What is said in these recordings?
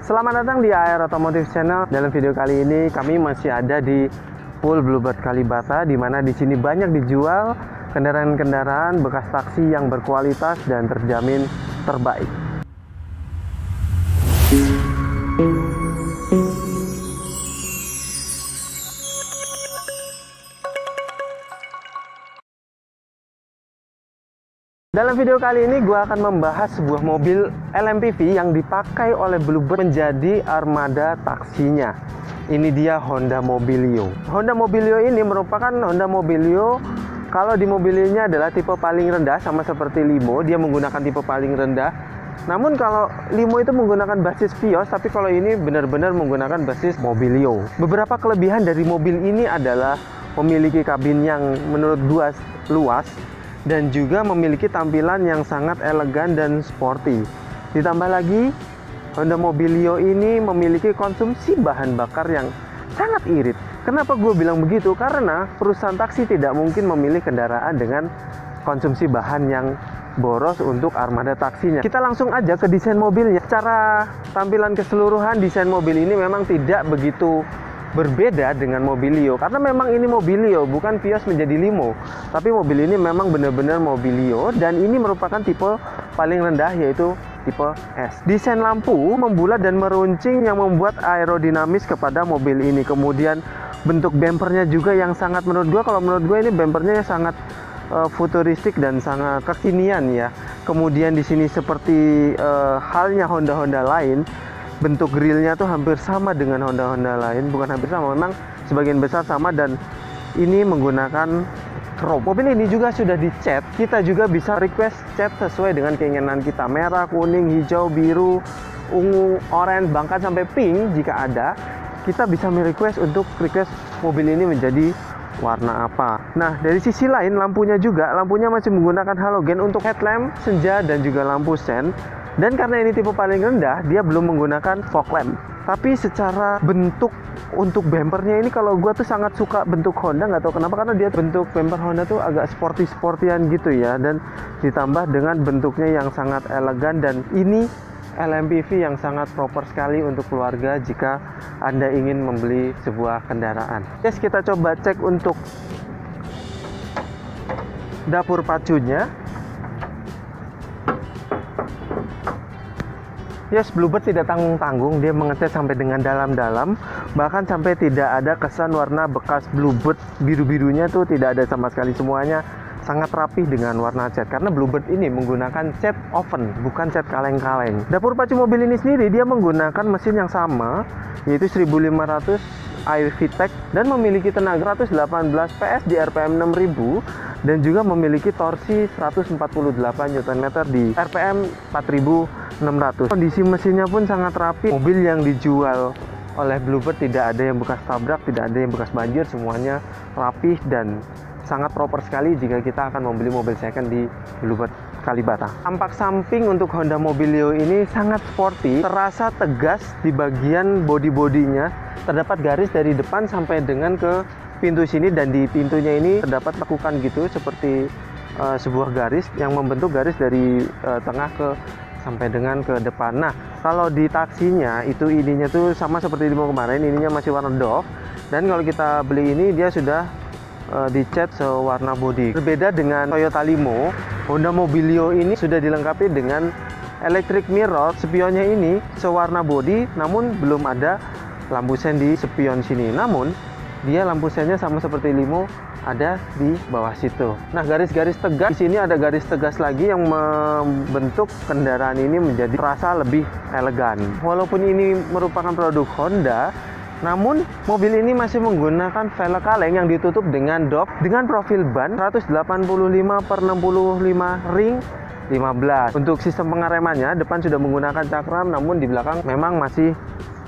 Selamat datang di AR Automotive Channel. Dalam video kali ini kami masih ada di Pool Bluebird Kalibata, di mana di sini banyak dijual kendaraan-kendaraan bekas taksi yang berkualitas dan terjamin terbaik. Dalam video kali ini gue akan membahas sebuah mobil LMPV yang dipakai oleh Bluebird menjadi armada taksinya. Ini dia Honda Mobilio. Honda Mobilio ini merupakan Honda Mobilio, kalau di mobil ini adalah tipe paling rendah, sama seperti Limo, dia menggunakan tipe paling rendah. Namun kalau Limo itu menggunakan basis Vios, tapi kalau ini benar-benar menggunakan basis Mobilio. Beberapa kelebihan dari mobil ini adalah memiliki kabin yang menurut gua luas, dan juga memiliki tampilan yang sangat elegan dan sporty. Ditambah lagi, Honda Mobilio ini memiliki konsumsi bahan bakar yang sangat irit. Kenapa gue bilang begitu? Karena perusahaan taksi tidak mungkin memilih kendaraan dengan konsumsi bahan yang boros untuk armada taksinya. Kita langsung aja ke desain mobilnya. Secara tampilan keseluruhan, desain mobil ini memang tidak begitu berbeda dengan Mobilio, karena memang ini Mobilio, bukan Vios menjadi Limo, tapi mobil ini memang benar-benar Mobilio, dan ini merupakan tipe paling rendah, yaitu tipe S. Desain lampu membulat dan meruncing yang membuat aerodinamis kepada mobil ini. Kemudian bentuk bempernya juga yang sangat, menurut gua ini bempernya sangat futuristik dan sangat kekinian ya. Kemudian di sini seperti halnya Honda-Honda lain, bentuk grillnya tuh hampir sama dengan Honda-Honda lain, bukan hampir sama, memang sebagian besar sama, dan ini menggunakan chrome. Mobil ini juga sudah dicat. Kita juga bisa request cat sesuai dengan keinginan kita, merah, kuning, hijau, biru, ungu, orange, bahkan sampai pink jika ada. Kita bisa request untuk request mobil ini menjadi warna apa. Nah, dari sisi lain lampunya masih menggunakan halogen untuk headlamp, senja, dan juga lampu sen. Dan karena ini tipe paling rendah, dia belum menggunakan fog lamp. Tapi secara bentuk untuk bempernya ini, kalau gue tuh sangat suka bentuk Honda, nggak tahu kenapa, karena dia bentuk bemper Honda tuh agak sporty-sportyan gitu ya. Dan ditambah dengan bentuknya yang sangat elegan, dan ini LMPV yang sangat proper sekali untuk keluarga jika Anda ingin membeli sebuah kendaraan. Yes, kita coba cek untuk dapur pacunya. Yes, Bluebird tidak tanggung-tanggung, dia mengecat sampai dengan dalam-dalam, bahkan sampai tidak ada kesan warna bekas Bluebird biru-birunya tuh tidak ada sama sekali, semuanya sangat rapih dengan warna cat, karena Bluebird ini menggunakan cat oven, bukan cat kaleng-kaleng. Dapur pacu mobil ini sendiri dia menggunakan mesin yang sama, yaitu 1500 air VTEC, dan memiliki tenaga 118 PS di RPM 6000, dan juga memiliki torsi 148 Nm di RPM 4600. Kondisi mesinnya pun sangat rapi. Mobil yang dijual oleh Bluebird tidak ada yang bekas tabrak, tidak ada yang bekas banjir, semuanya rapih dan sangat proper sekali jika kita akan membeli mobil second di Bluebird Kalibata. Tampak samping untuk Honda Mobilio ini sangat sporty, terasa tegas di bagian bodi-bodinya. Terdapat garis dari depan sampai dengan ke pintu sini, dan di pintunya ini terdapat lekukan gitu, seperti sebuah garis yang membentuk garis dari tengah ke sampai dengan ke depan. Nah, kalau di taksinya itu ininya tuh sama seperti Limo kemarin, ininya masih warna doff, dan kalau kita beli ini dia sudah dicat sewarna bodi. Berbeda dengan Toyota Limo, Honda Mobilio ini sudah dilengkapi dengan electric mirror. Spionnya ini sewarna bodi, namun belum ada lampu sen di spion sini. Namun dia lampu sennya sama seperti Limo, ada di bawah situ. Nah, garis-garis tegas di sini, ada garis tegas lagi yang membentuk kendaraan ini menjadi terasa lebih elegan. Walaupun ini merupakan produk Honda, namun mobil ini masih menggunakan velg kaleng yang ditutup dengan dop dengan profil ban 185/65 ring 15. Untuk sistem pengeremannya, depan sudah menggunakan cakram, namun di belakang memang masih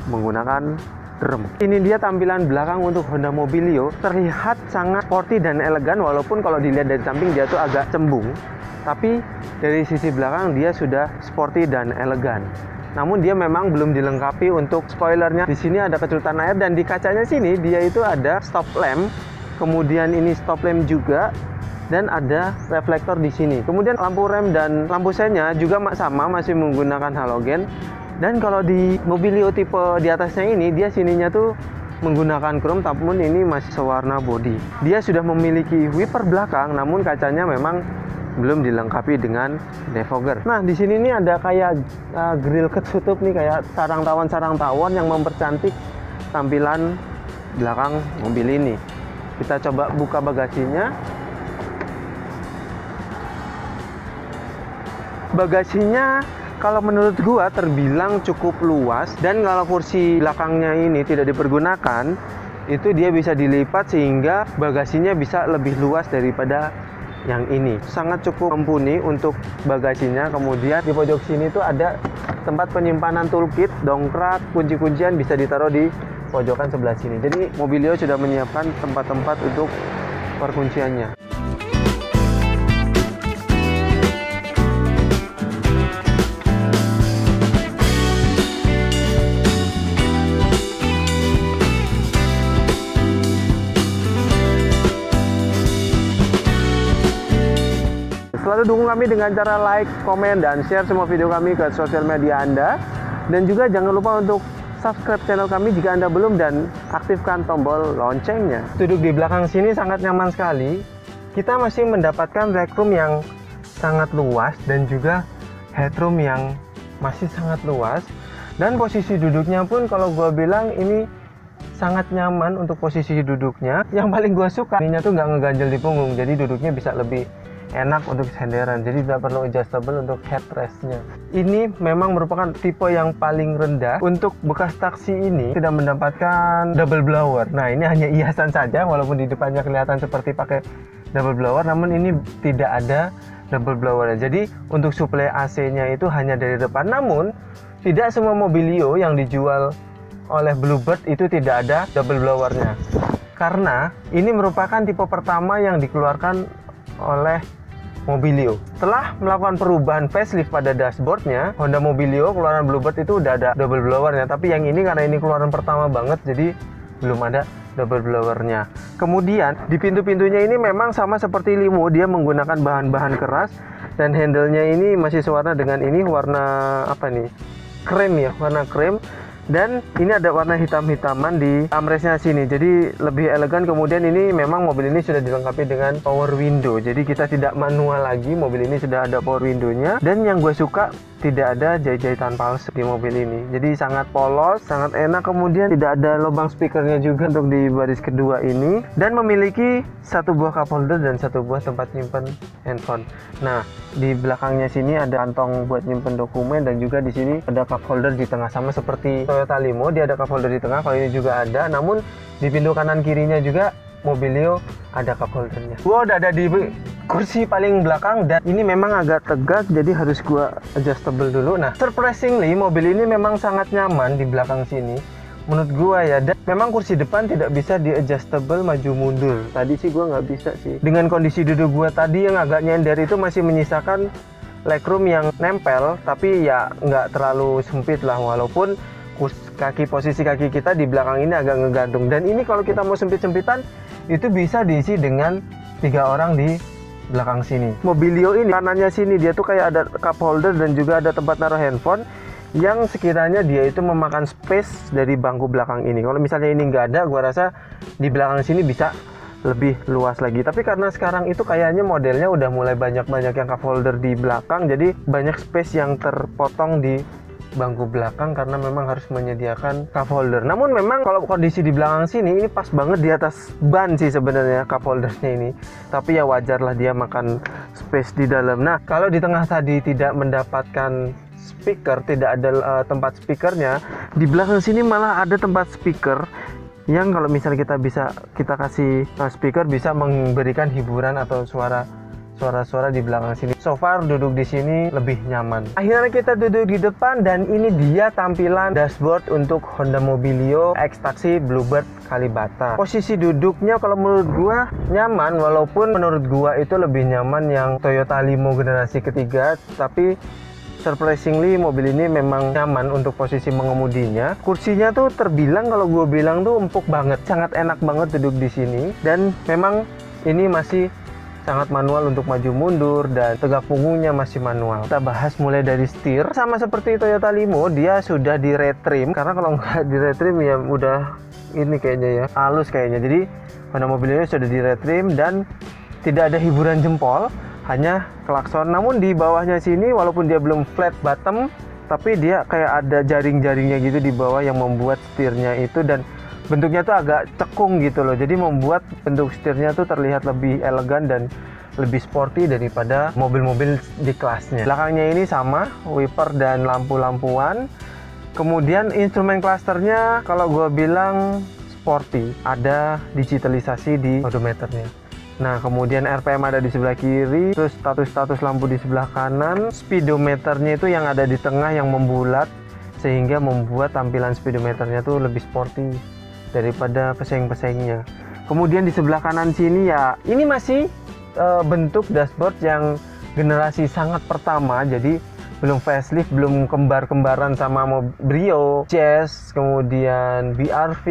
menggunakan drum. Ini dia tampilan belakang untuk Honda Mobilio, terlihat sangat sporty dan elegan, walaupun kalau dilihat dari samping dia tuh agak cembung, tapi dari sisi belakang dia sudah sporty dan elegan. Namun dia memang belum dilengkapi untuk spoilernya. Di sini ada kecutan air, dan di kacanya sini dia itu ada stop lamp. Kemudian ini stop lamp juga, dan ada reflektor di sini. Kemudian lampu rem dan lampu sennya juga sama, masih menggunakan halogen. Dan kalau di Mobilio tipe di atasnya ini, dia sininya tuh menggunakan chrome, namun ini masih sewarna body. Dia sudah memiliki wiper belakang, namun kacanya memang belum dilengkapi dengan defogger. Nah, di sini nih ada kayak grill ketutup nih, kayak sarang tawon yang mempercantik tampilan belakang mobil ini. Kita coba buka bagasinya. Bagasinya kalau menurut gua terbilang cukup luas, dan kalau kursi belakangnya ini tidak dipergunakan, itu dia bisa dilipat sehingga bagasinya bisa lebih luas daripada yang ini. Sangat cukup mumpuni untuk bagasinya. Kemudian di pojok sini tuh ada tempat penyimpanan toolkit, dongkrak, kunci-kuncian bisa ditaruh di pojokan sebelah sini. Jadi Mobilio sudah menyiapkan tempat-tempat untuk perkunciannya. Selalu dukung kami dengan cara like, komen, dan share semua video kami ke sosial media Anda. Dan juga jangan lupa untuk subscribe channel kami jika Anda belum, dan aktifkan tombol loncengnya. Duduk di belakang sini sangat nyaman sekali. Kita masih mendapatkan legroom yang sangat luas dan juga headroom yang masih sangat luas. Dan posisi duduknya pun kalau gue bilang ini sangat nyaman untuk posisi duduknya. Yang paling gue suka, ininya tuh nggak ngeganjel di punggung, jadi duduknya bisa lebih enak untuk senderan, jadi tidak perlu adjustable untuk headrestnya. Ini memang merupakan tipe yang paling rendah. Untuk bekas taksi ini tidak mendapatkan double blower. Nah, ini hanya hiasan saja, walaupun di depannya kelihatan seperti pakai double blower, namun ini tidak ada double blower. Jadi untuk suplai AC-nya itu hanya dari depan. Namun tidak semua Mobilio yang dijual oleh Bluebird itu tidak ada double blowernya, karena ini merupakan tipe pertama yang dikeluarkan oleh Mobilio. Setelah melakukan perubahan facelift pada dashboardnya, Honda Mobilio keluaran Bluebird itu udah ada double blowernya. Tapi yang ini karena ini keluaran pertama banget, jadi belum ada double blowernya. Kemudian di pintu-pintunya ini memang sama seperti limo, dia menggunakan bahan-bahan keras, dan handle-nya ini masih sewarna dengan ini, warna apa nih? Krem ya, warna krem. Dan ini ada warna hitam-hitaman di armrestnya sini, jadi lebih elegan. Kemudian ini memang mobil ini sudah dilengkapi dengan power window, jadi kita tidak manual lagi, mobil ini sudah ada power window-nya. Dan yang gue suka, tidak ada jahit-jahitan palsu di mobil ini, jadi sangat polos, sangat enak. Kemudian tidak ada lubang speakernya juga untuk di baris kedua ini, dan memiliki satu buah cup holder dan satu buah tempat nyimpen handphone. Nah, di belakangnya sini ada kantong buat nyimpen dokumen, dan juga di sini ada cup holder di tengah, sama seperti Toyota Limo, dia ada cup holder di tengah. Kalau ini juga ada, namun di pintu kanan kirinya juga Mobilio ada cup holdernya. Gua udah ada di kursi paling belakang, dan ini memang agak tegak, jadi harus gua adjustable dulu. Nah, surprisingly mobil ini memang sangat nyaman di belakang sini menurut gua ya. Dan memang kursi depan tidak bisa di adjustable maju mundur. Tadi sih gua nggak bisa sih. Dengan kondisi duduk gua tadi yang agak nyender, itu masih menyisakan legroom yang nempel, tapi ya nggak terlalu sempit lah, walaupun posisi kaki kita di belakang ini agak ngegantung. Dan ini kalau kita mau sempit-sempitan, itu bisa diisi dengan 3 orang di belakang sini. Mobilio ini kanannya sini dia tuh kayak ada cup holder dan juga ada tempat naruh handphone, yang sekiranya dia itu memakan space dari bangku belakang ini. Kalau misalnya ini nggak ada, gua rasa di belakang sini bisa lebih luas lagi. Tapi karena sekarang itu kayaknya modelnya udah mulai banyak-banyak yang cup holder di belakang, jadi banyak space yang terpotong di bangku belakang karena memang harus menyediakan cup holder. Namun memang kalau kondisi di belakang sini ini pas banget di atas ban sih sebenarnya cup holdernya ini. Tapi ya wajar lah dia makan space di dalam. Nah, kalau di tengah tadi tidak mendapatkan speaker, tidak ada tempat speakernya, di belakang sini malah ada tempat speaker yang kalau misalnya kita kasih speaker bisa memberikan hiburan atau suara-suara di belakang sini. So far duduk di sini lebih nyaman. Akhirnya kita duduk di depan, dan ini dia tampilan dashboard untuk Honda Mobilio X Taxi Bluebird Kalibata. Posisi duduknya kalau menurut gua nyaman, walaupun menurut gua itu lebih nyaman yang Toyota Limo generasi ketiga, tapi surprisingly mobil ini memang nyaman untuk posisi mengemudinya. Kursinya tuh terbilang, kalau gue bilang tuh empuk banget, sangat enak banget duduk di sini. Dan memang ini masih sangat manual untuk maju mundur, dan tegak punggungnya masih manual. Kita bahas mulai dari setir. Sama seperti Toyota Limo, dia sudah di retrim, karena kalau nggak di retrim ya udah ini kayaknya ya, halus kayaknya. Jadi Honda Mobilio sudah di retrim dan tidak ada hiburan jempol, hanya klakson. Namun di bawahnya sini, walaupun dia belum flat bottom, tapi dia kayak ada jaring-jaringnya gitu di bawah yang membuat setirnya itu, dan bentuknya tuh agak cekung gitu loh. Jadi membuat bentuk setirnya tuh terlihat lebih elegan dan lebih sporty daripada mobil-mobil di kelasnya. Belakangnya ini sama, wiper dan lampu-lampuan. Kemudian instrumen clusternya kalau gue bilang sporty, ada digitalisasi di odometernya. Nah, kemudian RPM ada di sebelah kiri, terus status-status lampu di sebelah kanan. Speedometernya itu yang ada di tengah yang membulat, sehingga membuat tampilan speedometernya tuh lebih sporty daripada pesaing-pesaingnya. Kemudian di sebelah kanan sini ya, ini masih bentuk dashboard yang generasi sangat pertama, jadi belum facelift, belum kembar-kembaran sama Brio, Jazz, kemudian BRV.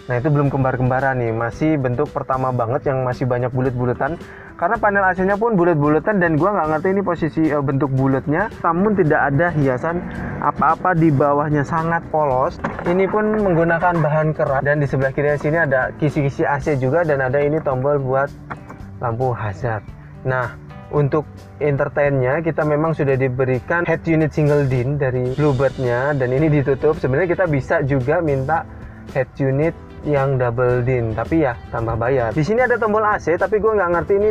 Nah, itu belum kembar-kembaran nih, masih bentuk pertama banget yang masih banyak bulet-buletan. Karena panel AC-nya pun bulet-buletan, dan gua nggak ngerti ini posisi bentuk buletnya. Namun tidak ada hiasan apa-apa di bawahnya, sangat polos. Ini pun menggunakan bahan keras, dan di sebelah kiri sini ada kisi-kisi AC juga, dan ada ini tombol buat lampu hazard. Nah, untuk entertainnya kita memang sudah diberikan head unit single din dari Bluebird-nya, dan ini ditutup. Sebenarnya kita bisa juga minta head unit yang double din, tapi ya tambah bayar. Di sini ada tombol AC, tapi gue nggak ngerti ini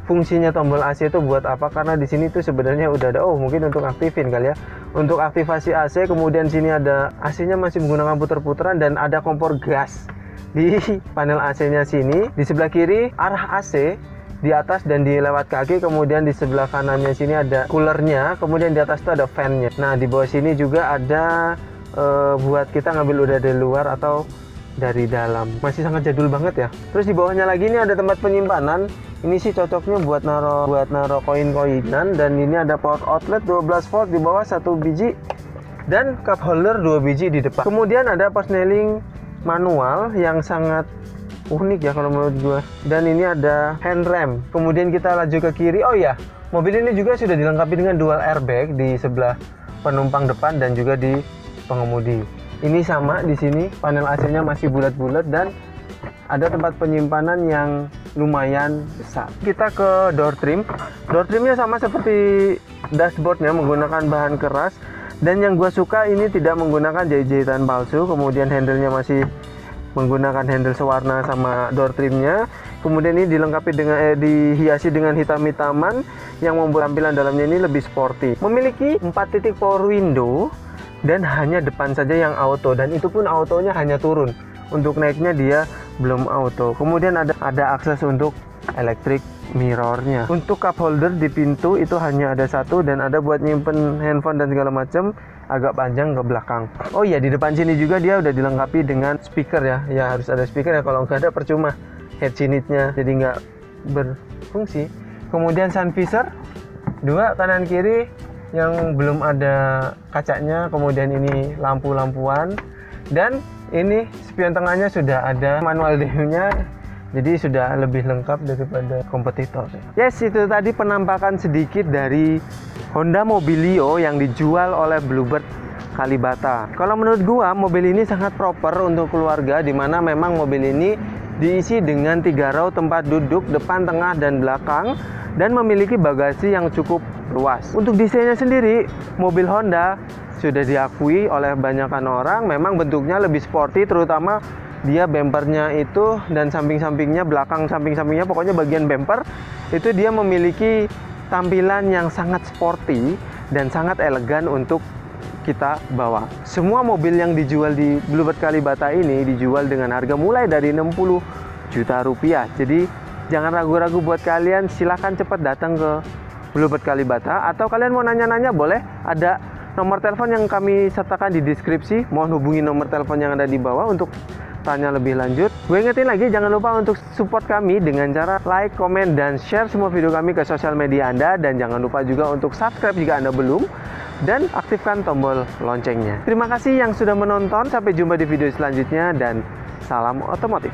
fungsinya tombol AC itu buat apa, karena di sini tuh sebenarnya udah ada, mungkin untuk aktifin kali ya, untuk aktivasi AC. Kemudian sini ada AC-nya masih menggunakan puter-puteran, dan ada kompor gas di panel AC-nya sini. Di sebelah kiri arah AC di atas dan di lewat kaki. Kemudian di sebelah kanannya sini ada coolernya, kemudian di atas itu ada fan-nya. Nah, di bawah sini juga ada buat kita ngambil udara dari luar atau dari dalam. Masih sangat jadul banget ya. Terus di bawahnya lagi ini ada tempat penyimpanan. Ini sih cocoknya buat naro koin-koinan, dan ini ada power outlet 12 volt di bawah 1 biji, dan cup holder 2 biji di depan. Kemudian ada persneling manual yang sangat unik ya kalau menurut gua. Dan ini ada hand rem. Kemudian kita laju ke kiri. Oh ya, mobil ini juga sudah dilengkapi dengan dual airbag di sebelah penumpang depan dan juga di pengemudi. Ini sama, di sini panel AC-nya masih bulat-bulat, dan ada tempat penyimpanan yang lumayan besar. Kita ke door trim. Door trimnya sama seperti dashboardnya, menggunakan bahan keras, dan yang gue suka ini tidak menggunakan jahit-jahitan palsu. Kemudian handle-nya masih menggunakan handle sewarna sama door trimnya. Kemudian ini dilengkapi dengan dihiasi dengan hitam-hitaman yang membuat tampilan dalamnya ini lebih sporty. Memiliki 4 titik power window, dan hanya depan saja yang auto, dan itu pun autonya hanya turun. Untuk naiknya dia belum auto. Kemudian ada akses untuk electric mirrornya. Untuk cup holder di pintu itu hanya ada satu, dan ada buat nyimpen handphone dan segala macam, agak panjang ke belakang. Oh iya, di depan sini juga dia udah dilengkapi dengan speaker ya. Ya harus ada speaker ya, kalau nggak ada percuma head unitnya jadi nggak berfungsi. Kemudian sun visor 2 kanan kiri yang belum ada kacanya. Kemudian ini lampu-lampuan, dan ini spion tengahnya sudah ada manual DM-nya, jadi sudah lebih lengkap daripada kompetitor. Yes, itu tadi penampakan sedikit dari Honda Mobilio yang dijual oleh Bluebird Kalibata. Kalau menurut gua, mobil ini sangat proper untuk keluarga, dimana memang mobil ini diisi dengan 3 row tempat duduk depan, tengah, dan belakang, dan memiliki bagasi yang cukup luas. Untuk desainnya sendiri, mobil Honda sudah diakui oleh banyakan orang memang bentuknya lebih sporty, terutama dia bempernya itu dan samping-sampingnya, belakang samping-sampingnya, pokoknya bagian bemper itu dia memiliki tampilan yang sangat sporty dan sangat elegan untuk kita bawa. Semua mobil yang dijual di Bluebird Kalibata ini dijual dengan harga mulai dari 60 juta rupiah. Jadi jangan ragu-ragu buat kalian, silahkan cepat datang ke Bluebird Kalibata, atau kalian mau nanya-nanya boleh, ada nomor telepon yang kami sertakan di deskripsi. Mohon hubungi nomor telepon yang ada di bawah untuk tanya lebih lanjut. Gue ingetin lagi, jangan lupa untuk support kami dengan cara like, komen, dan share semua video kami ke sosial media Anda, dan jangan lupa juga untuk subscribe jika Anda belum, dan aktifkan tombol loncengnya. Terima kasih yang sudah menonton, sampai jumpa di video selanjutnya, dan salam otomotif.